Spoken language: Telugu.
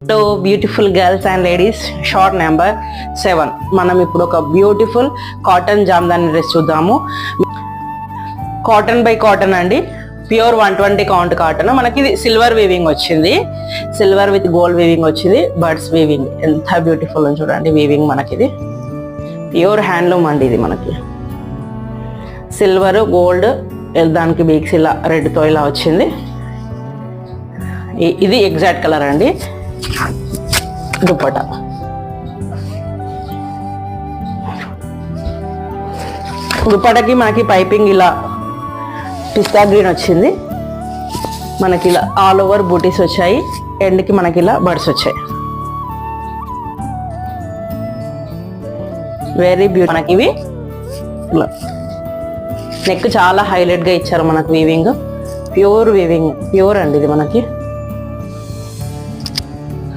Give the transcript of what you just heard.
Hello beautiful girls and ladies, short number 7. మనం ఇప్పుడు ఒక బ్యూటిఫుల్ కాటన్ జామ్దాని డ్రెస్ చూద్దాము. కాటన్ బై కాటన్ అండి, ప్యూర్ 120 కౌంట్ కాటన్. మనకి ఇది సిల్వర్ వీవింగ్ వచ్చింది, సిల్వర్ విత్ గోల్డ్ వీవింగ్ వచ్చింది. బర్డ్స్ వీవింగ్ ఎంత బ్యూటిఫుల్ అని చూడండి. వీవింగ్ మనకి ఇది ప్యూర్ హ్యాండ్లూమ్ అండి. ఇది మనకి సిల్వర్ గోల్డ్, దానికి బీక్స్ ఇలా రెడ్తో ఇలా వచ్చింది. ఇది ఎగ్జాక్ట్ కలర్ అండి. దుపట్టా దుపట్టాకి మనకి పైపింగ్ ఇలా పిస్తా గ్రీన్ వచ్చింది. మనకి ఇలా ఆల్ ఓవర్ బూటీస్ వచ్చాయి. ఎండ్కి మనకి ఇలా బర్డ్స్ వచ్చాయి. Very beautiful. మనకి ఇవి ఇలా నెక్ చాలా హైలైట్గా ఇచ్చారు. మనకు వీవింగ్ ప్యూర్ వీవింగ్, ప్యూర్ అండి ఇది మనకి.